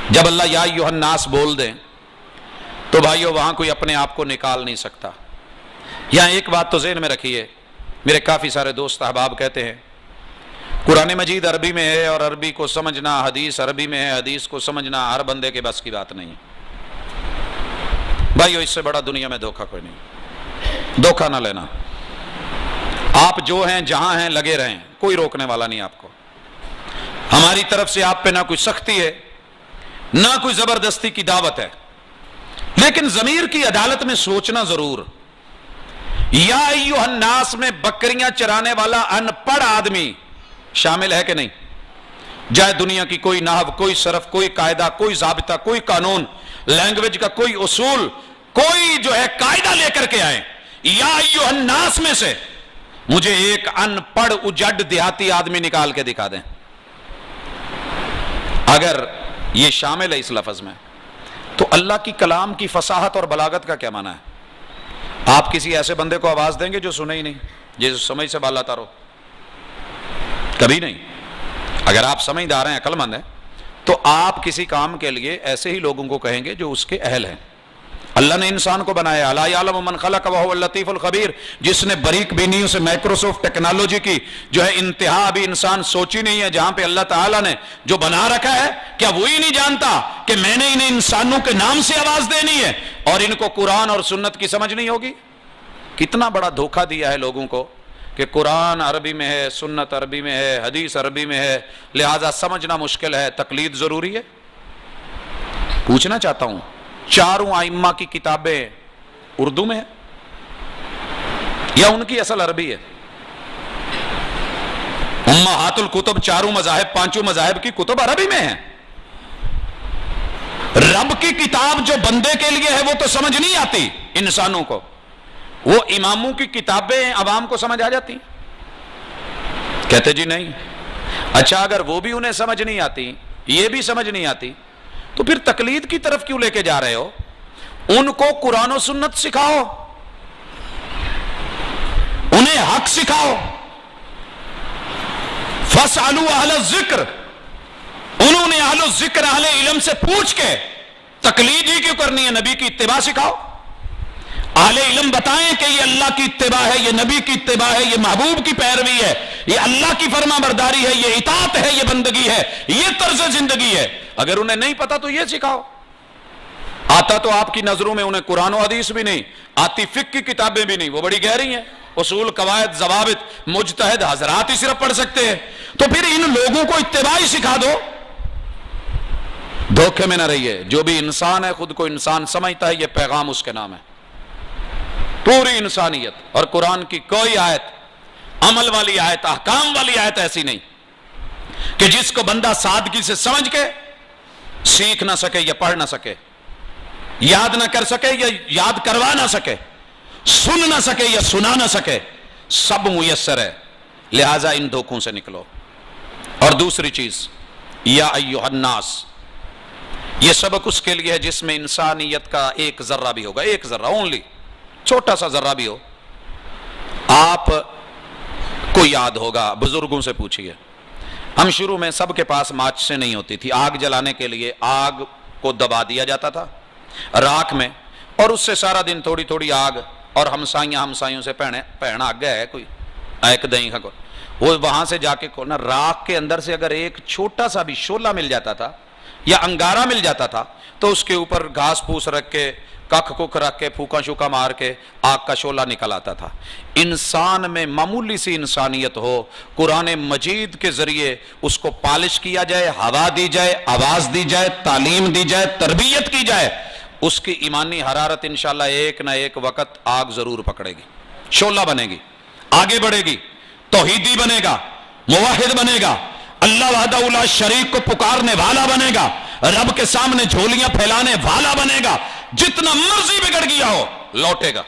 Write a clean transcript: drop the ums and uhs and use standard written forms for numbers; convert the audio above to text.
جب اللہ یا ایھا الناس بول دیں تو بھائیو وہاں کوئی اپنے آپ کو نکال نہیں سکتا۔ یہاں ایک بات تو ذہن میں رکھیے، میرے کافی سارے دوست احباب کہتے ہیں قرآن مجید عربی میں ہے اور عربی کو سمجھنا، حدیث عربی میں ہے، حدیث کو سمجھنا ہر بندے کے بس کی بات نہیں۔ بھائیو اس سے بڑا دنیا میں دھوکہ کوئی نہیں، دھوکہ نہ لینا۔ آپ جو ہیں جہاں ہیں لگے رہیں، کوئی روکنے والا نہیں آپ کو۔ ہماری طرف سے آپ پہ نہ کوئی سختی ہے نہ کوئی زبردستی کی دعوت ہے، لیکن ضمیر کی عدالت میں سوچنا ضرور۔ یا ایھا الناس میں بکریاں چرانے والا ان پڑھ آدمی شامل ہے کہ نہیں؟ جائے دنیا کی کوئی نحو، کوئی صرف، کوئی قاعدہ، کوئی ضابطہ، کوئی قانون، لینگویج کا کوئی اصول، کوئی جو ہے قاعدہ لے کر کے آئے، یا ایھا الناس میں سے مجھے ایک ان پڑھ اجڑ دیہاتی آدمی نکال کے دکھا دیں۔ اگر یہ شامل ہے اس لفظ میں تو اللہ کی کلام کی فصاحت اور بلاغت کا کیا معنی ہے؟ آپ کسی ایسے بندے کو آواز دیں گے جو سنے ہی نہیں، جس سمجھ سے بالا تر ہو؟ کبھی نہیں۔ اگر آپ سمجھدار ہیں، عقل مند ہیں، تو آپ کسی کام کے لیے ایسے ہی لوگوں کو کہیں گے جو اس کے اہل ہیں۔ اللہ نے انسان کو بنایا، الا یعلم من خلق وهو اللطیف الخبیر، جس نے باریک بینیوں سے مائکروسافٹ ٹیکنالوجی کی جو ہے انتہا ابھی انسان سوچی نہیں ہے، جہاں پہ اللہ تعالیٰ نے جو بنا رکھا ہے، کیا وہی نہیں جانتا کہ میں نے انہیں انسانوں کے نام سے آواز دینی ہے اور ان کو قرآن اور سنت کی سمجھ نہیں ہوگی؟ کتنا بڑا دھوکہ دیا ہے لوگوں کو کہ قرآن عربی میں ہے، سنت عربی میں ہے، حدیث عربی میں ہے، لہذا سمجھنا مشکل ہے، تقلید ضروری ہے۔ پوچھنا چاہتا ہوں، چاروں ائمہ کی کتابیں اردو میں ہیں یا ان کی اصل عربی ہے؟ امہات الکتب چاروں مذاہب، پانچوں مذاہب کی کتب عربی میں ہیں۔ رب کی کتاب جو بندے کے لیے ہے وہ تو سمجھ نہیں آتی انسانوں کو، وہ اماموں کی کتابیں عوام کو سمجھ آ جاتی؟ کہتے جی نہیں۔ اچھا اگر وہ بھی انہیں سمجھ نہیں آتی، یہ بھی سمجھ نہیں آتی، تو پھر تقلید کی طرف کیوں لے کے جا رہے ہو؟ ان کو قرآن و سنت سکھاؤ، انہیں حق سکھاؤ۔ فاسألوا اہل الذکر، انہوں نے اہل الذکر اہل علم سے پوچھ کے تقلید ہی کیوں کرنی ہے؟ نبی کی اتباع سکھاؤ، اہل علم بتائیں کہ یہ اللہ کی اتباع ہے، یہ نبی کی اتباع ہے، یہ محبوب کی پیروی ہے، یہ اللہ کی فرما برداری ہے، یہ اطاعت ہے، یہ بندگی ہے، یہ طرز زندگی ہے۔ اگر انہیں نہیں پتا تو یہ سکھاؤ۔ آتا تو آپ کی نظروں میں انہیں قرآن و حدیث بھی نہیں آتی، فقہ کی کتابیں بھی نہیں، وہ بڑی گہری ہیں، اصول، قواعد، ضوابط مجتہد حضرات ہی صرف پڑھ سکتے ہیں، تو پھر ان لوگوں کو اتباع ہی سکھا دو۔ دھوکے میں نہ رہیے، جو بھی انسان ہے خود کو انسان سمجھتا ہے، یہ پیغام اس کے نام ہے، پوری انسانیت۔ اور قرآن کی کوئی آیت، عمل والی آیت، احکام والی آیت ایسی نہیں کہ جس کو بندہ سادگی سے سمجھ کے سیکھ نہ سکے یا پڑھ نہ سکے، یاد نہ کر سکے یا یاد کروا نہ سکے، سن نہ سکے یا سنا نہ سکے، سب میسر ہے۔ لہٰذا ان دھوکوں سے نکلو۔ اور دوسری چیز، یا ایھا الناس، یہ سبق اس کے لیے ہے جس میں انسانیت کا ایک ذرہ بھی ہوگا، ایک ذرہ اونلی، چھوٹا سا ذرہ بھی ہو۔ آپ کو یاد ہوگا، بزرگوں سے پوچھئے، ہم شروع میں سب کے پاس ماچ سے نہیں ہوتی تھی، آگ جلانے کے لیے آگ کو دبا دیا جاتا تھا راکھ میں، اور اس سے سارا دن تھوڑی تھوڑی آگ، اور ہمسایوں سے پہنا آگ ہے کوئی ایک دہیں کا، وہ وہاں سے جا کے کھولنا، راکھ کے اندر سے اگر ایک چھوٹا سا بھی شعلہ مل جاتا تھا یا انگارہ مل جاتا تھا تو اس کے اوپر گھاس پھوس رکھ کے، ککھ کک رکھ کے، پھوکا شوکا مار کے آگ کا شعلہ نکل آتا تھا۔ انسان میں معمولی سی انسانیت ہو، قرآن مجید کے ذریعے اس کو پالش کیا جائے، ہوا دی جائے، آواز دی جائے، تعلیم دی جائے، تربیت کی جائے، اس کی ایمانی حرارت انشاءاللہ ایک نہ ایک وقت آگ ضرور پکڑے گی، شعلہ بنے گی، آگے بڑھے گی، توحیدی بنے گا، موحد بنے گا، اللہ وحدہ لا شریک کو پکارنے والا بنے گا، رب کے سامنے جھولیاں پھیلانے والا بنے گا، جتنا مرضی بگڑ گیا ہو لوٹے گا۔